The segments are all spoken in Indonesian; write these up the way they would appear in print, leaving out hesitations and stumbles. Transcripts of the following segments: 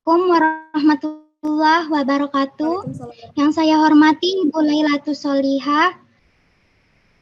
Assalamualaikum warahmatullahi wabarakatuh. Waalaikumsalam. Yang saya hormati Ibu Lailatus Solihah,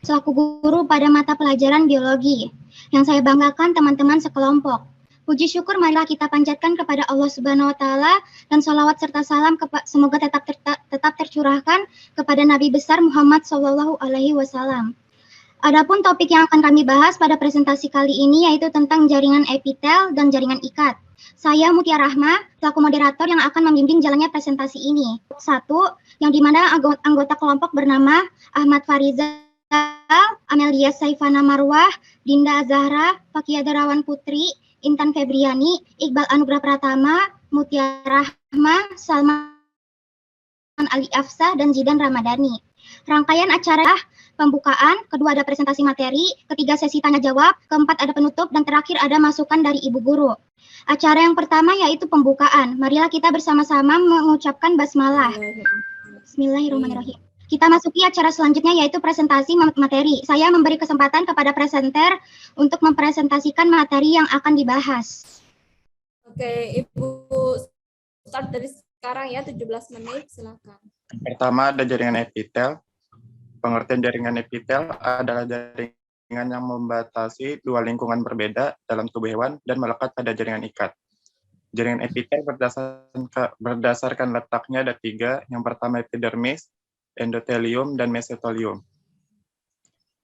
selaku guru pada mata pelajaran biologi. Yang saya banggakan teman-teman sekelompok. Puji syukur marilah kita panjatkan kepada Allah Subhanahu wa taala dan sholawat serta salam semoga tetap tercurahkan kepada Nabi besar Muhammad Shallallahu alaihi wasallam. Adapun topik yang akan kami bahas pada presentasi kali ini yaitu tentang jaringan epitel dan jaringan ikat. Saya Mutia Rahma, selaku moderator yang akan membimbing jalannya presentasi ini. Satu, yang dimana anggota kelompok bernama Ahmad Farizal, Amelia Saifana Marwah, Dinda Zahra, Fakia Darawan Putri, Intan Febriani, Iqbal Anugrah Pratama, Mutia Rahma, Salman Ali Afsah, dan Zidan Ramadhani. Rangkaian acara pembukaan, kedua ada presentasi materi, ketiga sesi tanya jawab, keempat ada penutup, dan terakhir ada masukan dari Ibu Guru. Acara yang pertama yaitu pembukaan. Marilah kita bersama-sama mengucapkan basmalah. Bismillahirrahmanirrahim. Kita masuki acara selanjutnya yaitu presentasi materi. Saya memberi kesempatan kepada presenter untuk mempresentasikan materi yang akan dibahas. Oke, Ibu start dari sekarang ya, 17 menit, silakan. Pertama ada jaringan epitel. Pengertian jaringan epitel adalah jaringan yang membatasi dua lingkungan berbeda dalam tubuh hewan dan melekat pada jaringan ikat. Jaringan epitel berdasarkan letaknya ada tiga. Yang pertama epidermis, endotelium, dan mesotelium.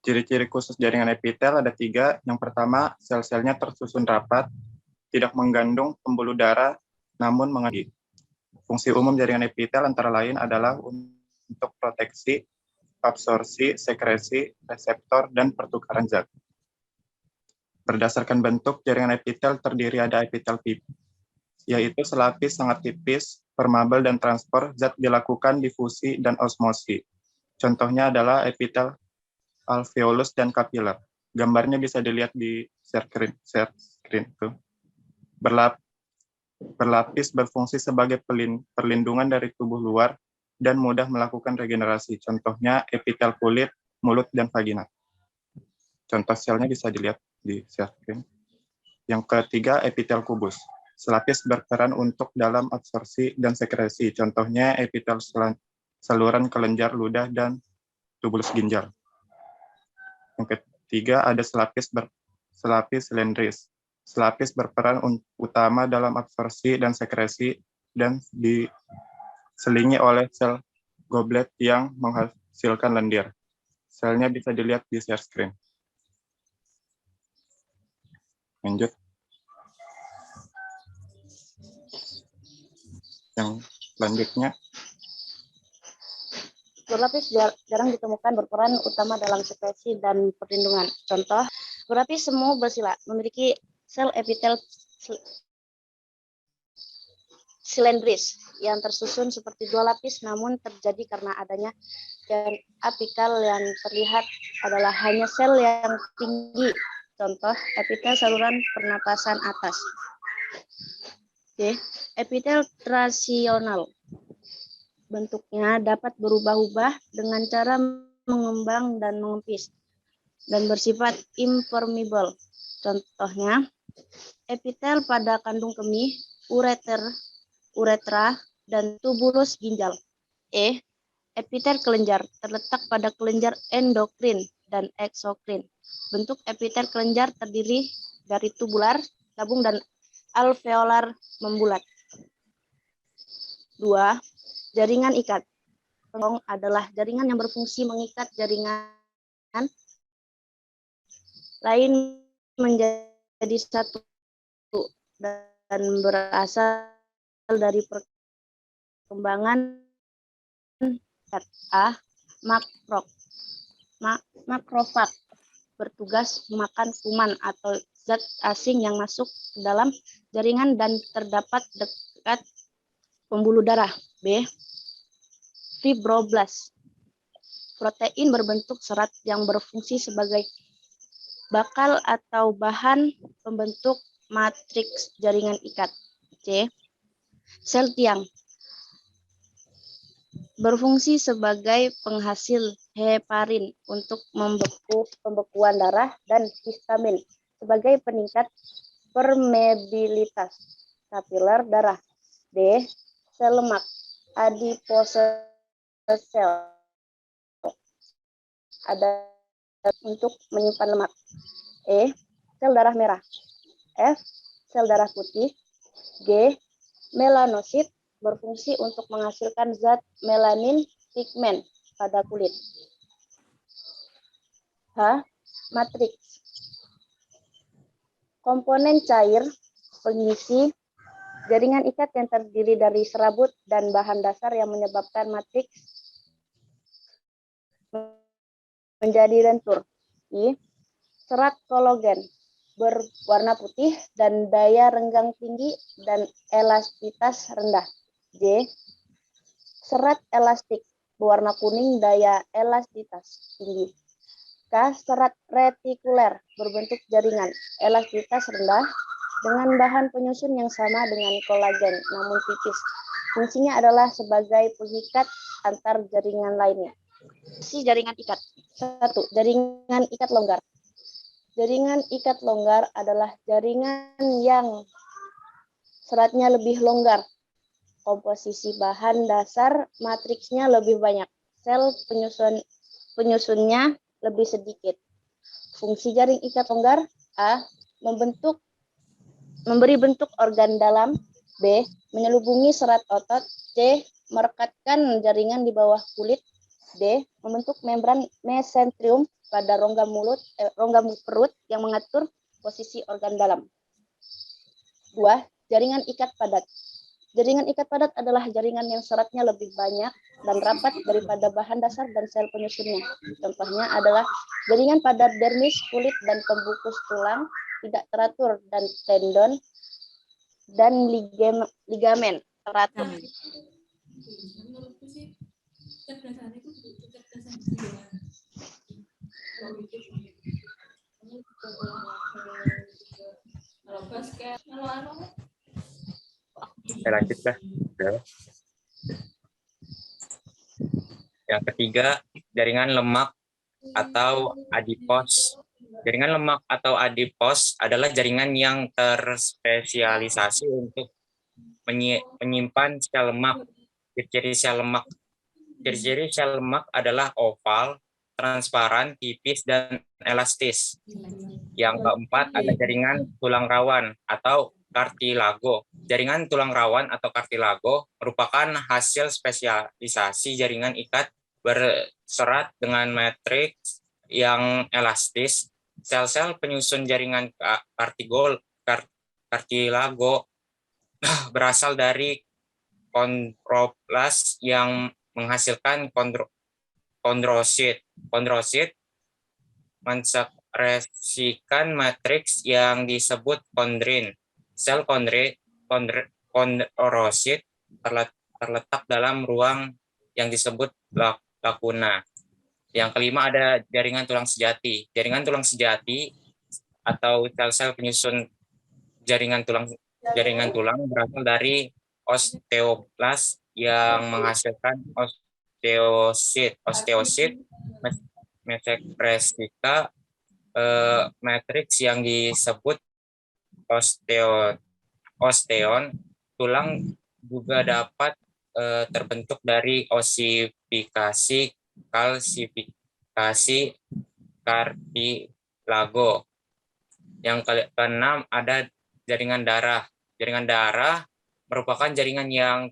Ciri-ciri khusus jaringan epitel ada tiga. Yang pertama, sel-selnya tersusun rapat, tidak menggandung pembuluh darah, namun mengandung. Fungsi umum jaringan epitel antara lain adalah untuk proteksi, absorpsi, sekresi, reseptor, dan pertukaran zat. Berdasarkan bentuk, jaringan epitel terdiri ada epitel pipi, yaitu selapis sangat tipis, permeabel dan transport zat dilakukan difusi dan osmosi. Contohnya adalah epitel alveolus dan kapiler. Gambarnya bisa dilihat di share screen tuh. Berlapis berfungsi sebagai perlindungan dari tubuh luar dan mudah melakukan regenerasi. Contohnya epitel kulit, mulut, dan vagina. Contoh selnya bisa dilihat di share screen. Yang ketiga, epitel kubus. Selapis berperan untuk dalam absorpsi dan sekresi. Contohnya epitel saluran kelenjar ludah dan tubulus ginjal. Yang ketiga, ada selapis silindris. Selapis berperan utama dalam absorpsi dan sekresi dan diselingi oleh sel goblet yang menghasilkan lendir. Selnya bisa dilihat di share screen. Lanjut. Yang selanjutnya. Berlapis jarang ditemukan berperan utama dalam sekresi dan perlindungan. Contoh, berlapis semu bersila memiliki sel epitel silindris yang tersusun seperti dua lapis, namun terjadi karena adanya jaringan apikal yang terlihat adalah hanya sel yang tinggi. Contoh, epitel saluran pernapasan atas. Oke, epitel trasional. Bentuknya dapat berubah-ubah dengan cara mengembang dan mengempis dan bersifat impermeable. Contohnya, epitel pada kandung kemih, uretra, dan tubulus ginjal. Epitel kelenjar terletak pada kelenjar endokrin dan eksokrin. Bentuk epitel kelenjar terdiri dari tubular, tabung, dan alveolar membulat. 2. Jaringan ikat. Adalah jaringan yang berfungsi mengikat jaringan lain menjadi satu dan berasal dari perkembangan makrofag bertugas memakan kuman atau zat asing yang masuk ke dalam jaringan dan terdapat dekat pembuluh darah. B. Fibroblast. Protein berbentuk serat yang berfungsi sebagai bakal atau bahan pembentuk matriks jaringan ikat. C. Sel tiang. Berfungsi sebagai penghasil heparin untuk pembekuan darah dan histamin sebagai peningkat permeabilitas kapiler darah. D. Sel lemak, adipose cell, ada untuk menyimpan lemak. E. Sel darah merah. F. Sel darah putih. G. Melanosit, berfungsi untuk menghasilkan zat melanin pigmen pada kulit. H. Matriks. Komponen cair pengisi jaringan ikat yang terdiri dari serabut dan bahan dasar yang menyebabkan matriks menjadi lentur. I. Serat kolagen berwarna putih dan daya renggang tinggi dan elastisitas rendah. J. Serat elastik berwarna kuning, daya elastisitas tinggi. K. Serat retikuler berbentuk jaringan, elastisitas rendah dengan bahan penyusun yang sama dengan kolagen namun tipis. Fungsinya adalah sebagai pengikat antar jaringan lainnya. Si jaringan ikat. 1. Jaringan ikat longgar. Jaringan ikat longgar adalah jaringan yang seratnya lebih longgar. Komposisi bahan dasar matriksnya lebih banyak. Sel penyusunnya lebih sedikit. Fungsi jaring ikat longgar. A. Memberi bentuk organ dalam. B. Menyelubungi serat otot. C. Merekatkan jaringan di bawah kulit. D. Membentuk membran mesenterium pada rongga perut yang mengatur posisi organ dalam. 2. Jaringan ikat padat. Jaringan ikat padat adalah jaringan yang seratnya lebih banyak dan rapat daripada bahan dasar dan sel penyusunnya. Contohnya adalah jaringan pada dermis, kulit, dan pembungkus tulang, tidak teratur, dan tendon dan ligamen teratur. Lanjutlah. Yang ketiga, jaringan lemak atau adipos. Jaringan lemak atau adipos adalah jaringan yang terspesialisasi untuk menyimpan sel lemak. Ciri-ciri sel lemak. Ciri-ciri sel lemak adalah oval, transparan, tipis, dan elastis. Yang keempat, ada jaringan tulang rawan atau kartilago. Jaringan tulang rawan atau kartilago merupakan hasil spesialisasi jaringan ikat berserat dengan matriks yang elastis. Sel-sel penyusun jaringan kartilago berasal dari kondroplas yang menghasilkan kondrosit. Kondrosit mensekresikan matriks yang disebut kondrin. Sel kondrosit terletak dalam ruang yang disebut lakuna. Yang kelima ada jaringan tulang sejati. Jaringan tulang sejati atau sel-sel penyusun jaringan tulang berasal dari osteoblas yang menghasilkan osteosit. Osteosit mensekresikan matriks yang disebut osteon. Tulang juga dapat terbentuk dari osifikasi, kalsifikasi, kartilago. Yang keenam ada jaringan darah. Jaringan darah merupakan jaringan yang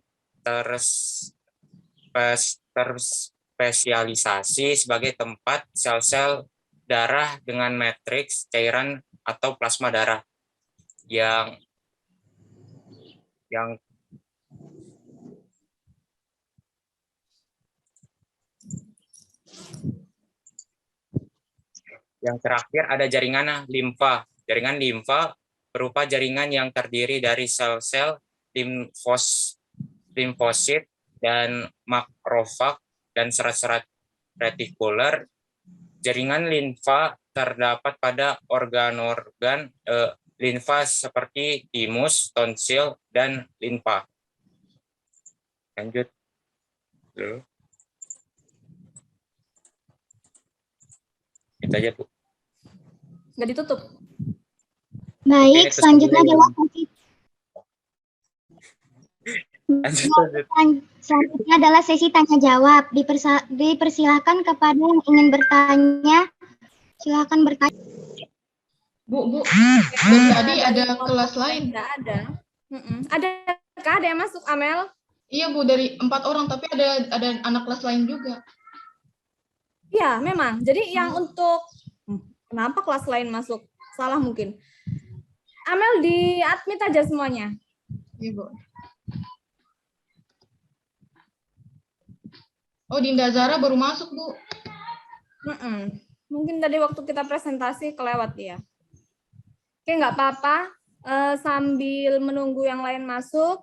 terspesialisasi sebagai tempat sel-sel darah dengan matriks cairan atau plasma darah yang terakhir ada jaringan limfa. Jaringan limfa berupa jaringan yang terdiri dari sel-sel limfosit dan makrofag dan serat-serat retikuler. Jaringan limfa terdapat pada organ-organ limfa seperti timus, tonsil, dan limfa. Lanjut. Itu aja, Bu. Nggak ditutup. Baik, selanjutnya adalah Selanjutnya adalah sesi tanya jawab. Dipersilahkan kepada yang ingin bertanya. Silakan bertanya. Bu, dan tadi ada kelas lain. Tidak ada. Adakah ada yang masuk, Amel? Iya Bu, dari 4 orang, tapi ada anak kelas lain juga. Iya, memang. Jadi yang untuk kenapa kelas lain masuk? Salah mungkin. Amel di admit aja semuanya. Iya Bu. Oh, Dinda Zara baru masuk Bu. Mungkin tadi waktu kita presentasi kelewat ya. Oke, nggak apa-apa. Sambil menunggu yang lain masuk.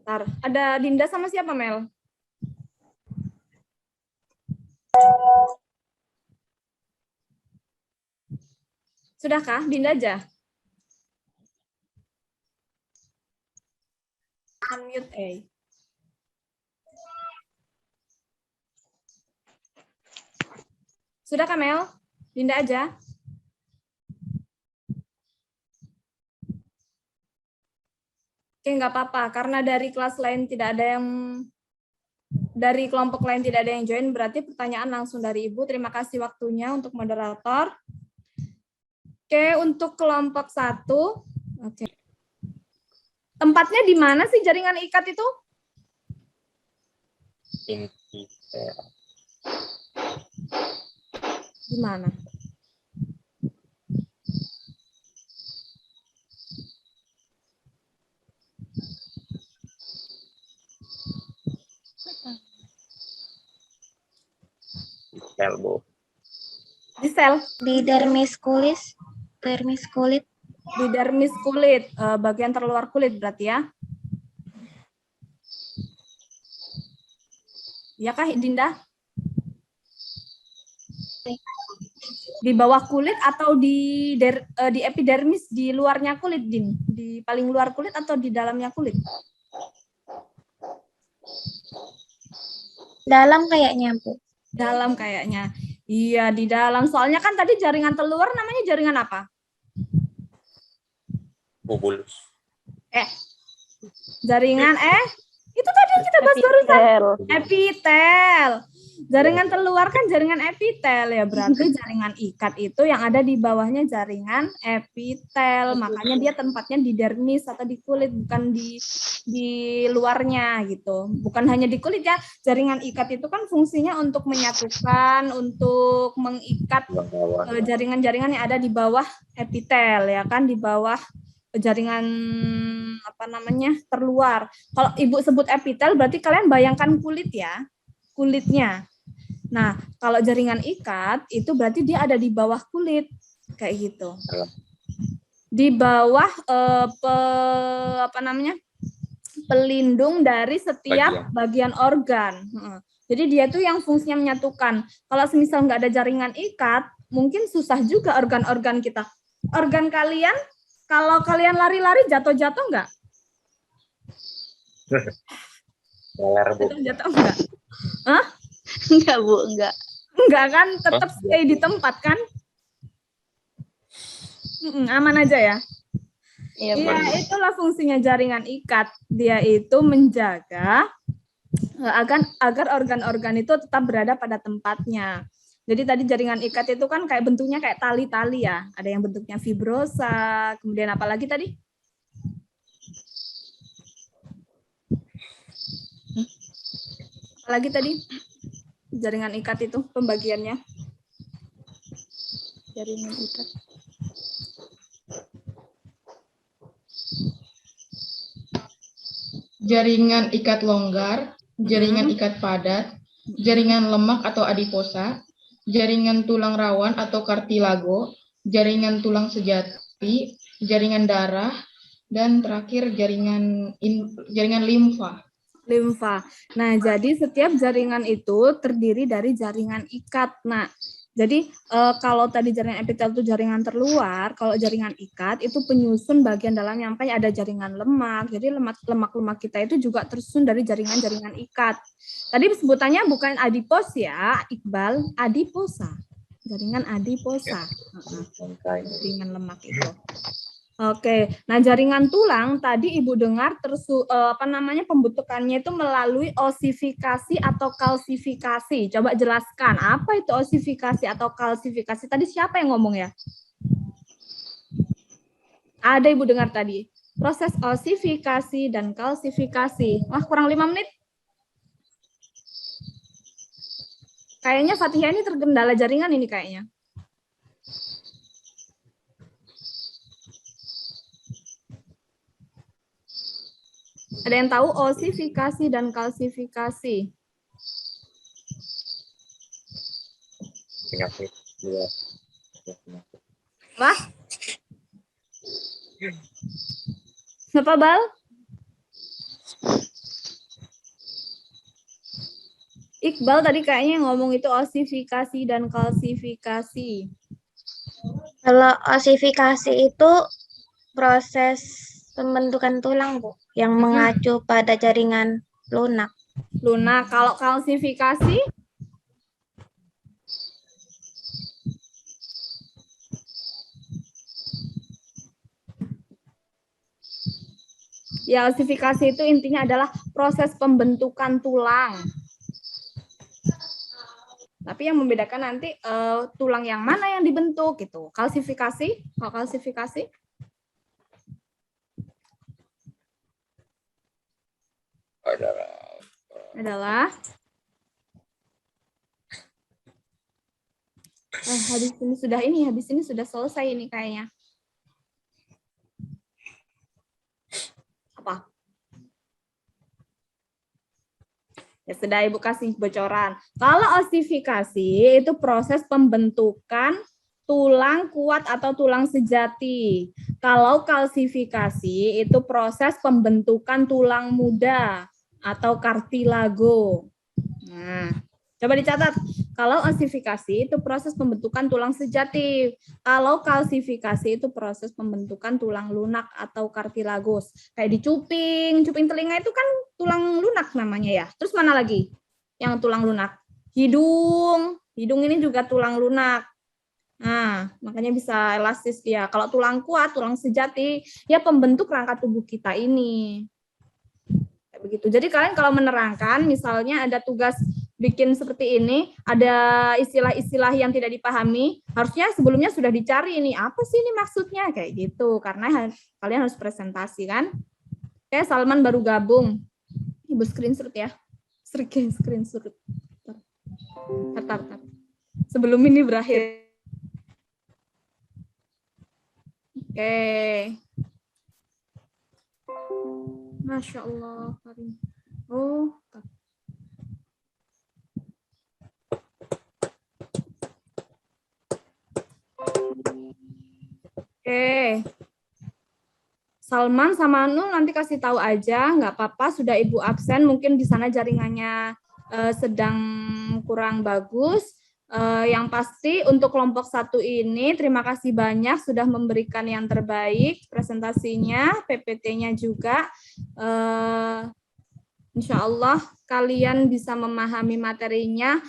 Bentar, ada Dinda sama siapa, Mel? Sudahkah? Dinda aja. Unmute. Sudah, Mel? Dinda aja. Oke, nggak apa-apa. Karena dari kelas lain tidak ada yang, dari kelompok lain tidak ada yang join, berarti pertanyaan langsung dari Ibu. Terima kasih waktunya untuk moderator. Oke, untuk kelompok 1. Oke. Tempatnya di mana sih jaringan ikat itu? Di mana? Sel, Bu. Di sel. Di dermis kulit. Dermis kulit. Di dermis kulit, bagian terluar kulit berarti ya. Ya kah, Dinda? Di bawah kulit atau di epidermis, di luarnya kulit, Din? Di paling luar kulit atau di dalamnya kulit? Dalam kayaknya, Bu. Dalam kayaknya. Iya, di dalam. Soalnya kan tadi jaringan telur namanya jaringan apa? Bubulus. Jaringan itu tadi yang kita bahas barusan. Epitel. Jaringan terluar kan jaringan epitel ya, berarti jaringan ikat itu yang ada di bawahnya jaringan epitel. Makanya dia tempatnya di dermis atau di kulit, bukan di luarnya gitu. Bukan hanya di kulit ya. Jaringan ikat itu kan fungsinya untuk menyatukan, untuk mengikat jaringan-jaringan yang ada di bawah epitel ya kan, di bawah jaringan apa namanya terluar. Kalau Ibu sebut epitel berarti kalian bayangkan kulit ya, kulitnya. Nah, kalau jaringan ikat itu berarti dia ada di bawah kulit kayak gitu. Di bawah pelindung dari setiap bagian organ. Jadi dia tuh yang fungsinya menyatukan. Kalau semisal nggak ada jaringan ikat, mungkin susah juga organ-organ kita. Organ kalian, kalau kalian lari-lari jatuh-jatuh nggak? Jatuh enggak? Hah? Enggak, Bu, enggak. Enggak kan? Tetap stay di tempat kan? Aman aja ya? Iya, Bu. Iya, itulah fungsinya jaringan ikat. Dia itu menjaga agar organ-organ itu tetap berada pada tempatnya. Jadi tadi jaringan ikat itu kan kayak bentuknya kayak tali-tali ya. Ada yang bentuknya fibrosa, kemudian apa lagi tadi? Apalagi tadi jaringan ikat itu pembagiannya. Jaringan ikat. Jaringan ikat longgar, jaringan ikat padat, jaringan lemak atau adiposa, jaringan tulang rawan atau kartilago, jaringan tulang sejati, jaringan darah, dan terakhir jaringan limfa. Limfa. Nah, jadi setiap jaringan itu terdiri dari jaringan ikat. Nah, jadi kalau tadi jaringan epitel itu jaringan terluar, kalau jaringan ikat itu penyusun bagian dalamnya, makanya ada jaringan lemak. Jadi lemak-lemak kita itu juga tersusun dari jaringan-jaringan ikat. Tadi sebutannya bukan adipos ya, Iqbal, adiposa. Jaringan adiposa. Jaringan lemak itu. Oke, nah jaringan tulang tadi Ibu dengar pembentukannya itu melalui osifikasi atau kalsifikasi. Coba jelaskan apa itu osifikasi atau kalsifikasi. Tadi siapa yang ngomong ya? Ada Ibu dengar tadi. Proses osifikasi dan kalsifikasi. Wah, kurang 5 menit. Kayaknya Fatihah ini terkendala jaringan ini kayaknya. Ada yang tahu osifikasi dan kalsifikasi? Penyakit. Wah. Kenapa, Bal? Iqbal tadi kayaknya ngomong itu osifikasi dan kalsifikasi. Kalau osifikasi itu proses pembentukan tulang, Bu, yang mengacu pada jaringan lunak. Lunak. Kalau kalsifikasi? Ya, osifikasi itu intinya adalah proses pembentukan tulang. Tapi yang membedakan nanti tulang yang mana yang dibentuk gitu. Kalsifikasi, kalau kalsifikasi adalah habis ini sudah selesai ini kayaknya. Apa? Ya sudah Ibu kasih bocoran. Kalau osifikasi itu proses pembentukan tulang kuat atau tulang sejati. Kalau kalsifikasi itu proses pembentukan tulang muda atau kartilago. Nah, coba dicatat. Kalau osifikasi itu proses pembentukan tulang sejati. Kalau kalsifikasi itu proses pembentukan tulang lunak atau kartilagos. Kayak dicuping, cuping telinga itu kan tulang lunak namanya ya. Terus mana lagi yang tulang lunak? Hidung ini juga tulang lunak. Nah, makanya bisa elastis dia. Kalau tulang kuat, tulang sejati, ya pembentuk rangka tubuh kita ini. Kayak begitu. Jadi kalian kalau menerangkan, misalnya ada tugas bikin seperti ini, ada istilah-istilah yang tidak dipahami, harusnya sebelumnya sudah dicari ini, apa sih ini maksudnya, kayak gitu. Karena kalian harus presentasi kan. Oke, Salman baru gabung. Ibu screenshot ya. Screenshot. Tar. Sebelum ini berakhir. Oke. Masya Allah, Karim. Oh, oke. Salman sama Nul nanti kasih tahu aja, nggak apa-apa, sudah Ibu absen, mungkin di sana jaringannya sedang kurang bagus. Yang pasti untuk kelompok 1 ini, terima kasih banyak sudah memberikan yang terbaik, presentasinya, PPT-nya juga. Insya Allah kalian bisa memahami materinya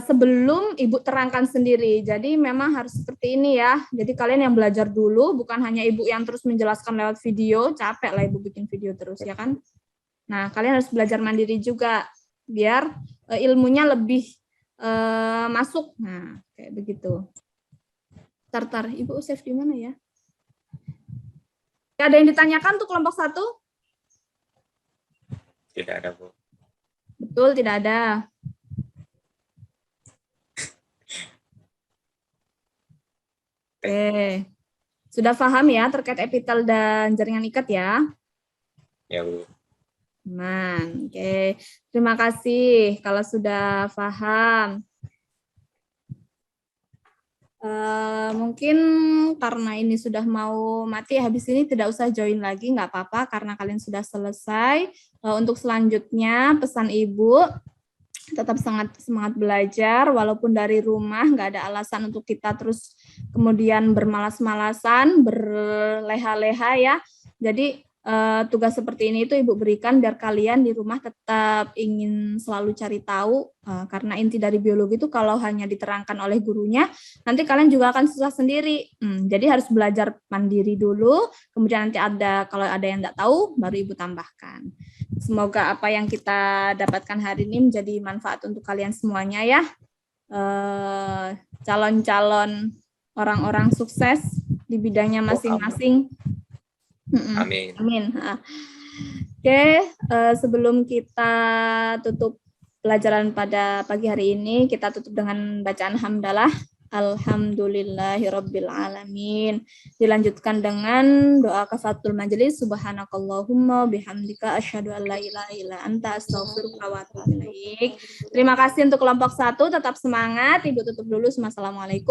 sebelum Ibu terangkan sendiri. Jadi memang harus seperti ini ya. Jadi kalian yang belajar dulu, bukan hanya Ibu yang terus menjelaskan lewat video, capek lah Ibu bikin video terus ya kan. Nah, kalian harus belajar mandiri juga, biar ilmunya lebih masuk. Nah, kayak begitu. Tar, Ibu save di mana ya? Ada yang ditanyakan tuh kelompok 1? Tidak ada, Bu. Betul, tidak ada. Oke. Sudah paham ya terkait epitel dan jaringan ikat ya? Ya, Bu. Oke. Terima kasih kalau sudah paham. Mungkin karena ini sudah mau mati, habis ini tidak usah join lagi, nggak apa-apa karena kalian sudah selesai. Untuk selanjutnya pesan Ibu, tetap semangat belajar, walaupun dari rumah nggak ada alasan untuk kita terus kemudian bermalas-malasan, berleha-leha ya. Jadi tugas seperti ini itu Ibu berikan biar kalian di rumah tetap ingin selalu cari tahu, karena inti dari biologi itu kalau hanya diterangkan oleh gurunya, nanti kalian juga akan susah sendiri. Jadi harus belajar mandiri dulu, kemudian nanti kalau ada yang tidak tahu, baru Ibu tambahkan. Semoga apa yang kita dapatkan hari ini menjadi manfaat untuk kalian semuanya ya. Calon-calon orang-orang sukses di bidangnya masing-masing. Amin. Amin. Oke, sebelum kita tutup pelajaran pada pagi hari ini, kita tutup dengan bacaan hamdalah. Alhamdulillahirabbil alamin. Dilanjutkan dengan doa kafaratul majelis. Subhanakallahumma bihamdika asyhadu an la ilaha illa anta astaghfiruka wa atubu ilaik. Terima kasih untuk kelompok 1, tetap semangat. Ibu tutup dulu. Assalamualaikum.